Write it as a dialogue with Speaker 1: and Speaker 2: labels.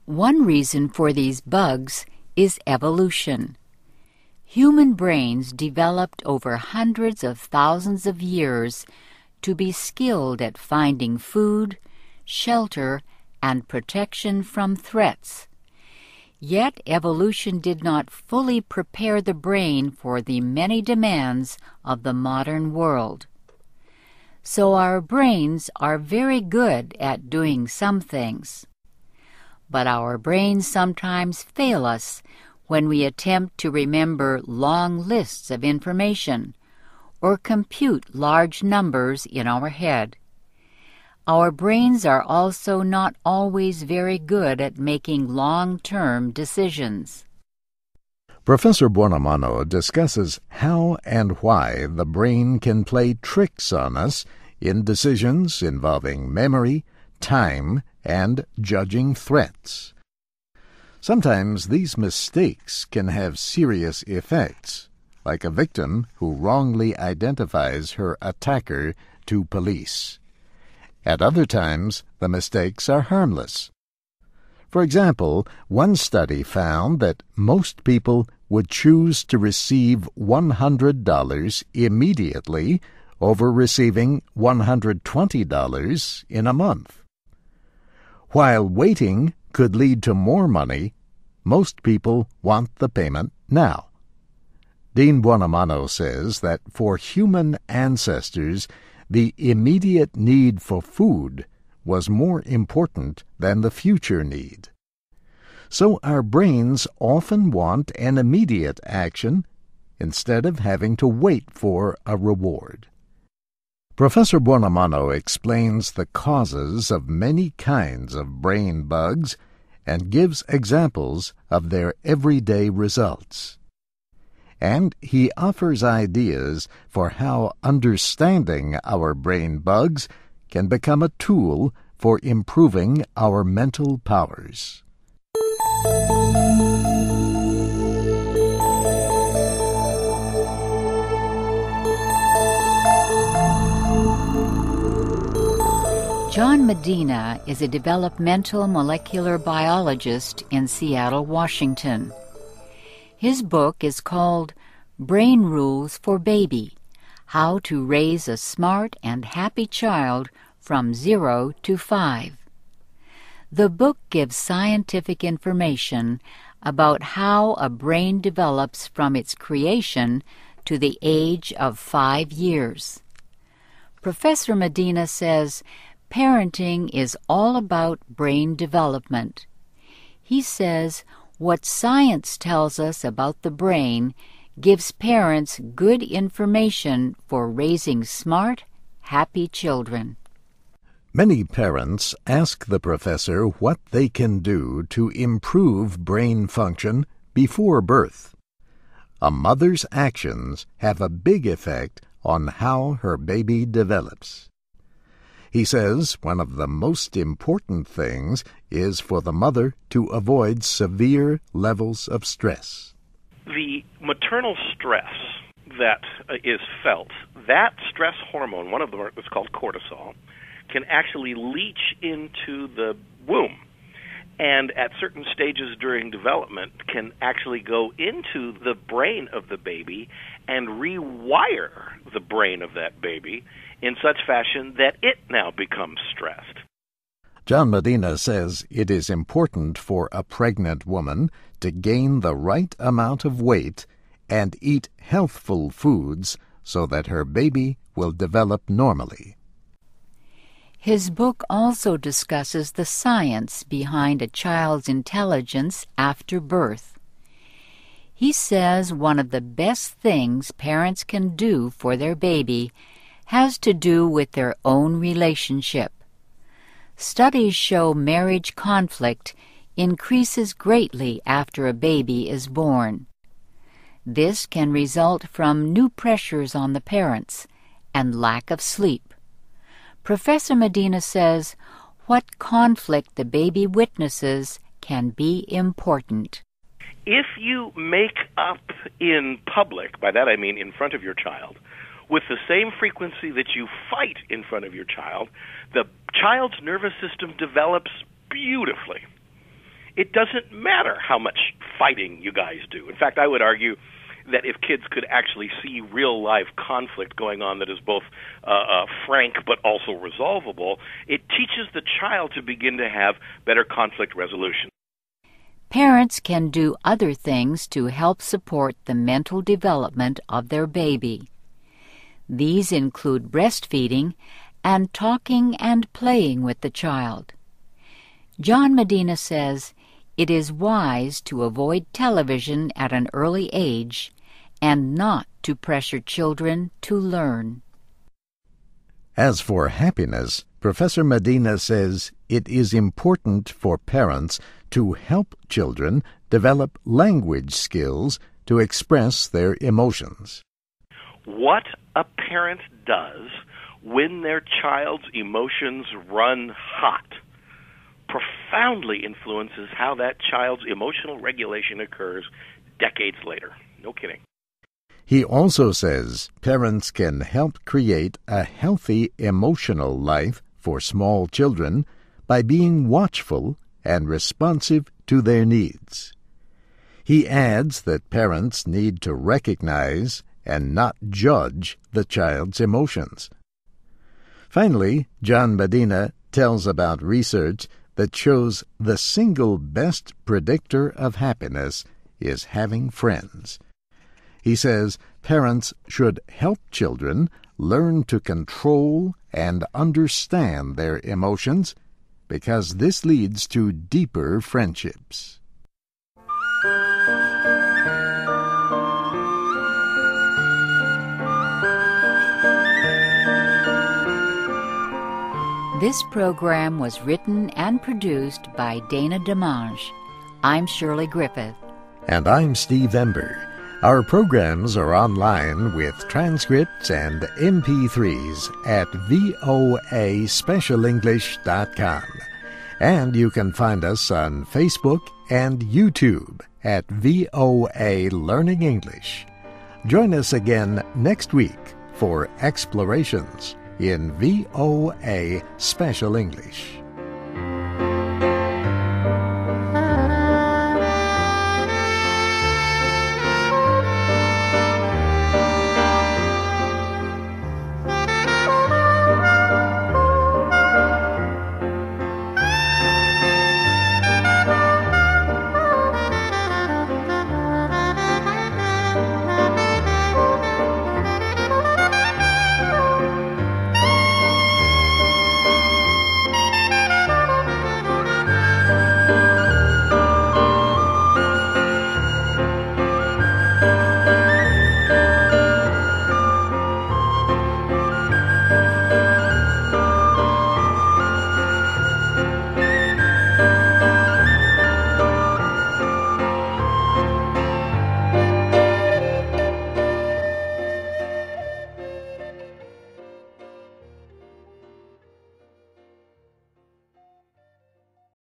Speaker 1: One reason for these bugs is evolution. Human brains developed over hundreds of thousands of years to be skilled at finding food, shelter, and protection from threats. Yet evolution did not fully prepare the brain for the many demands of the modern world. So our brains are very good at doing some things. But our brains sometimes fail us when we attempt to remember long lists of information or compute large numbers in our head. Our brains are also not always very good at making long-term decisions.
Speaker 2: Professor Buonomano discusses how and why the brain can play tricks on us in decisions involving memory, time, and judging threats. Sometimes these mistakes can have serious effects, like a victim who wrongly identifies her attacker to police. At other times, the mistakes are harmless. For example, one study found that most people would choose to receive $100 immediately over receiving $120 in a month. While waiting could lead to more money, most people want the payment now. Dean Buonomano says that for human ancestors, the immediate need for food was more important than the future need. So our brains often want an immediate action instead of having to wait for a reward. Professor Buonomano explains the causes of many kinds of brain bugs and gives examples of their everyday results. And he offers ideas for how understanding our brain bugs can become a tool for improving our mental powers.
Speaker 1: John Medina is a developmental molecular biologist in Seattle, Washington. His book is called Brain Rules for Baby: How to Raise a Smart and Happy Child from 0 to 5. The book gives scientific information about how a brain develops from its creation to the age of 5 years. Professor Medina says parenting is all about brain development. He says what science tells us about the brain gives parents good information for raising smart, happy children.
Speaker 2: Many parents ask the professor what they can do to improve brain function before birth. A mother's actions have a big effect on how her baby develops. He says one of the most important things is for the mother to avoid severe levels of stress.
Speaker 3: The maternal stress that is felt, that stress hormone, one of them is called cortisol, can actually leach into the womb, and at certain stages during development can actually go into the brain of the baby and rewire the brain of that baby in such fashion that it now becomes stressed.
Speaker 2: John Medina says it is important for a pregnant woman to gain the right amount of weight and eat healthful foods so that her baby will develop normally.
Speaker 1: His book also discusses the science behind a child's intelligence after birth. He says one of the best things parents can do for their baby has to do with their own relationship. Studies show marriage conflict increases greatly after a baby is born. This can result from new pressures on the parents and lack of sleep. Professor Medina says what conflict the baby witnesses can be important.
Speaker 3: If you make up in public, by that I mean in front of your child, with the same frequency that you fight in front of your child, the child's nervous system develops beautifully. it doesn't matter how much fighting you guys do. In fact, I would argue that if kids could actually see real-life conflict going on that is both frank but also resolvable, it teaches the child to begin to have better conflict resolution.
Speaker 1: Parents can do other things to help support the mental development of their baby. These include breastfeeding and talking and playing with the child. John Medina says it is wise to avoid television at an early age and not to pressure children to learn.
Speaker 2: As for happiness, Professor Medina says it is important for parents to help children develop language skills to express their emotions.
Speaker 3: What a parent does when their child's emotions run hot profoundly influences how that child's emotional regulation occurs decades later. No kidding.
Speaker 2: He also says parents can help create a healthy emotional life for small children by being watchful and responsive to their needs. He adds that parents need to recognize and not judge the child's emotions. Finally, John Medina tells about research that shows the single best predictor of happiness is having friends. He says parents should help children learn to control and understand their emotions because this leads to deeper friendships.
Speaker 1: This program was written and produced by Dana DeMange. I'm Shirley Griffith.
Speaker 2: And I'm Steve Ember. Our programs are online with transcripts and MP3s at voaspecialenglish.com. And you can find us on Facebook and YouTube at VOA Learning English. Join us again next week for Explorations in VOA Special English.